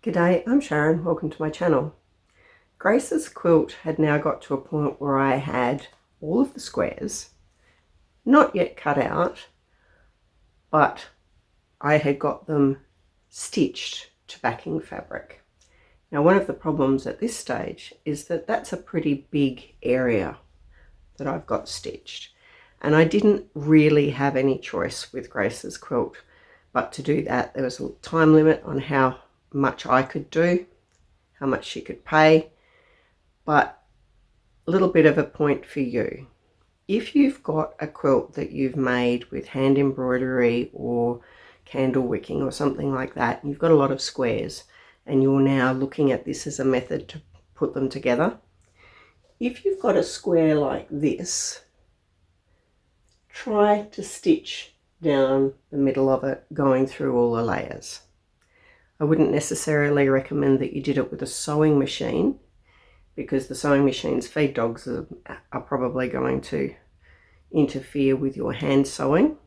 G'day, I'm Sharon. Welcome to my channel. Grace's quilt had now got to a point where I had all of the squares, not yet cut out, but I had got them stitched to backing fabric. Now, one of the problems at this stage is that that's a pretty big area that I've got stitched, and I didn't really have any choice with Grace's quilt but to do that. There was a time limit on how much I could do, how much she could pay, but a little bit of a point for you. If you've got a quilt that you've made with hand embroidery or candle wicking or something like that, and you've got a lot of squares and you're now looking at this as a method to put them together, if you've got a square like this, try to stitch down the middle of it, going through all the layers. I wouldn't necessarily recommend that you did it with a sewing machine, because the sewing machine's feed dogs are probably going to interfere with your hand sewing.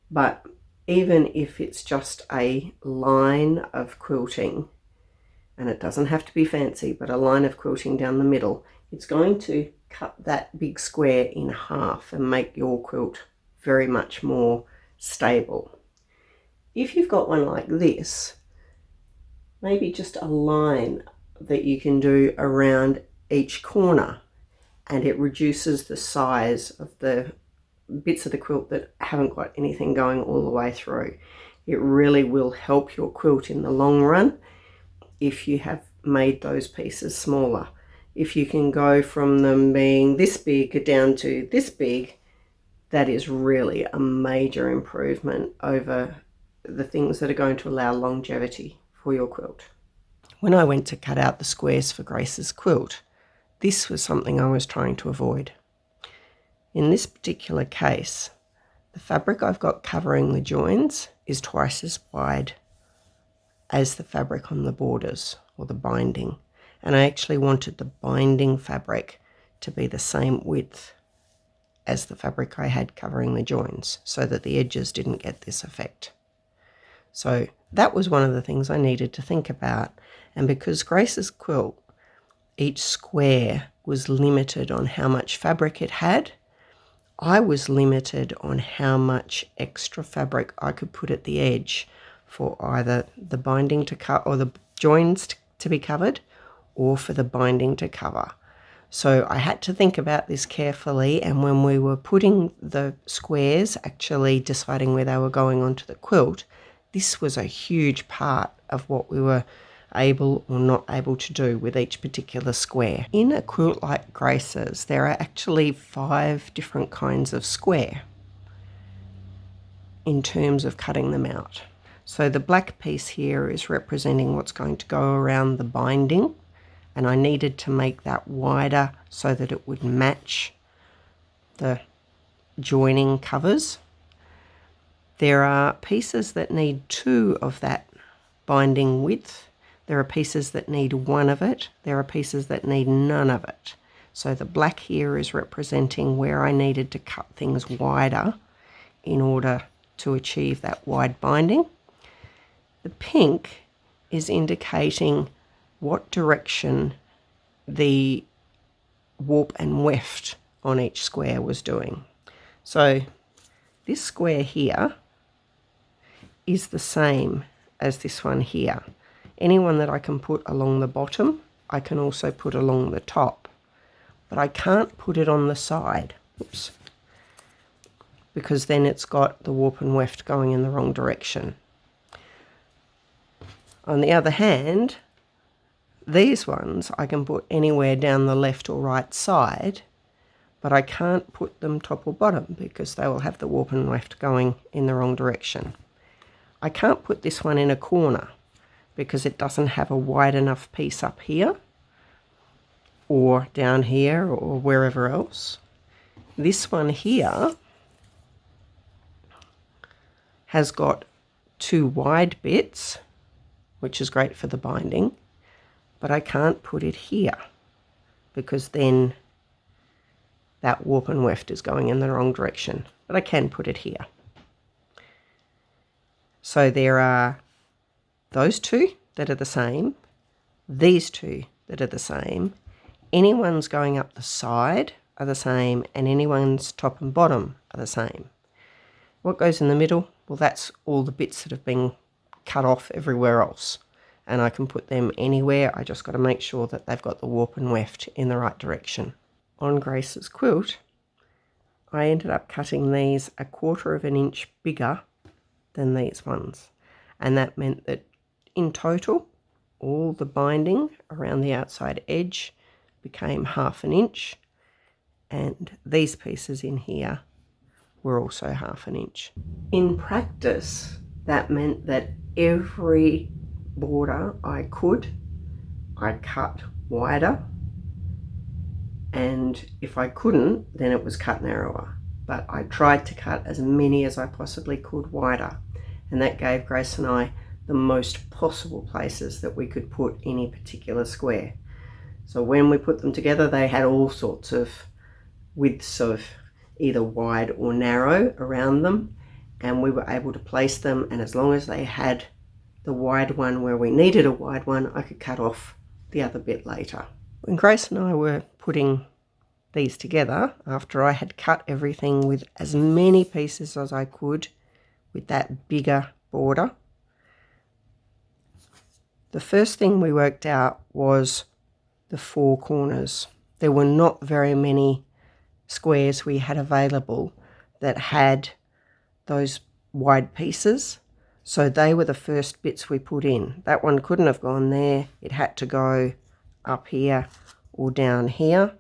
But even if it's just a line of quilting, and it doesn't have to be fancy, but a line of quilting down the middle, it's going to cut that big square in half and make your quilt very much more stable. If you've got one like this, maybe just a line that you can do around each corner, and it reduces the size of the bits of the quilt that haven't got anything going all the way through. It really will help your quilt in the long run if you have made those pieces smaller. If you can go from them being this big down to this big, that is really a major improvement over the things that are going to allow longevity for your quilt. When I went to cut out the squares for Grace's quilt, this was something I was trying to avoid. In this particular case, the fabric I've got covering the joins is twice as wide as the fabric on the borders or the binding, and I actually wanted the binding fabric to be the same width as the fabric I had covering the joins, so that the edges didn't get this effect. So that was one of the things I needed to think about. And because Grace's quilt, each square was limited on how much fabric it had, I was limited on how much extra fabric I could put at the edge for either the binding to cut or the joins to be covered, or for the binding to cover. So I had to think about this carefully, and when we were putting the squares, actually deciding where they were going onto the quilt, this was a huge part of what we were able or not able to do with each particular square. In a quilt like Grace's, there are actually 5 different kinds of square in terms of cutting them out. So the black piece here is representing what's going to go around the binding, and I needed to make that wider so that it would match the joining covers. There are pieces that need 2 of that binding width. There are pieces that need 1 of it. There are pieces that need none of it. So the black here is representing where I needed to cut things wider in order to achieve that wide binding. The pink is indicating what direction the warp and weft on each square was doing. So this square here is the same as this one here. Anyone that I can put along the bottom, I can also put along the top, but I can't put it on the side. Oops. Because then it's got the warp and weft going in the wrong direction. On the other hand, these ones I can put anywhere down the left or right side, but I can't put them top or bottom because they will have the warp and weft going in the wrong direction. I can't put this one in a corner because it doesn't have a wide enough piece up here or down here or wherever else. This one here has got 2 wide bits, which is great for the binding, but I can't put it here because then that warp and weft is going in the wrong direction, but I can put it here. So there are those 2 that are the same, these two that are the same, any ones going up the side are the same, and any ones top and bottom are the same. What goes in the middle? Well, that's all the bits that have been cut off everywhere else, and I can put them anywhere. I just got to make sure that they've got the warp and weft in the right direction. On Grace's quilt, I ended up cutting these 1/4 of an inch bigger than these ones, and that meant that in total all the binding around the outside edge became 1/2 an inch, and these pieces in here were also 1/2 an inch. In practice, that meant that every border I cut wider, and if I couldn't, then it was cut narrower. But I tried to cut as many as I possibly could wider, and that gave Grace and I the most possible places that we could put any particular square. So when we put them together, they had all sorts of widths of either wide or narrow around them, and we were able to place them, and as long as they had the wide one where we needed a wide one, I could cut off the other bit later. When Grace and I were putting these together, after I had cut everything with as many pieces as I could with that bigger border, the first thing we worked out was the 4 corners. There were not very many squares we had available that had those wide pieces, so they were the first bits we put in. That one couldn't have gone there. It had to go up here or down here.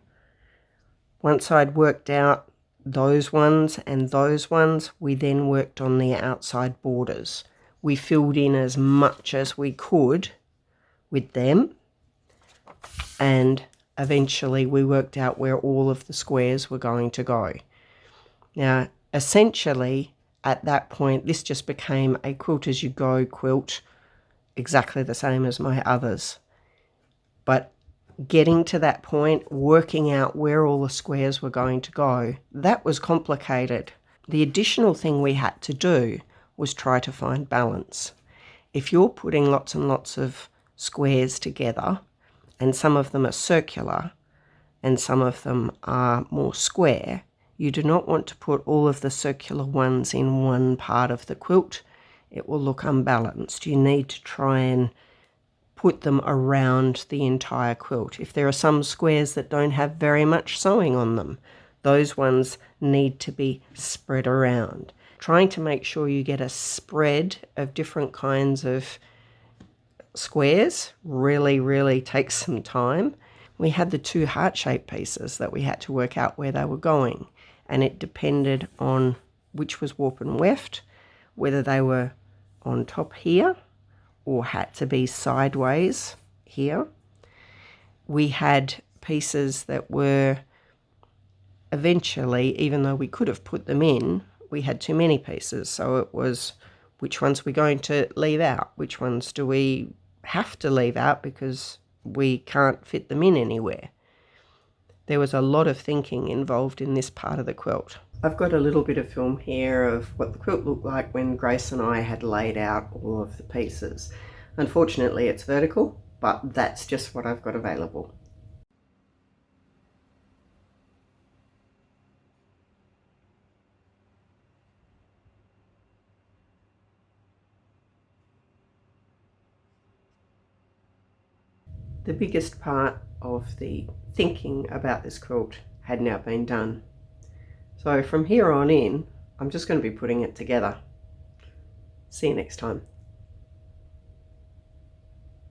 Once I'd worked out those ones and those ones, we then worked on the outside borders. We filled in as much as we could with them, and eventually we worked out where all of the squares were going to go. Now, essentially, at that point, this just became a quilt as you go quilt, exactly the same as my others. But getting to that point, working out where all the squares were going to go, that was complicated. The additional thing we had to do was try to find balance. If you're putting lots and lots of squares together, and some of them are circular and some of them are more square, you do not want to put all of the circular ones in one part of the quilt. It will look unbalanced. You need to try and put them around the entire quilt. If there are some squares that don't have very much sewing on them, those ones need to be spread around. Trying to make sure you get a spread of different kinds of squares really takes some time. We had the 2 heart-shaped pieces that we had to work out where they were going, and it depended on which was warp and weft, whether they were on top here or had to be sideways here. We had pieces that were eventually, even though we could have put them in, we had too many pieces, so it was which ones we're going to leave out, which ones do we have to leave out because we can't fit them in anywhere. There was a lot of thinking involved in this part of the quilt. I've got a little bit of film here of what the quilt looked like when Grace and I had laid out all of the pieces. Unfortunately, it's vertical, but that's just what I've got available. The biggest part of the thinking about this quilt had now been done. So from here on in, I'm just going to be putting it together. See you next time.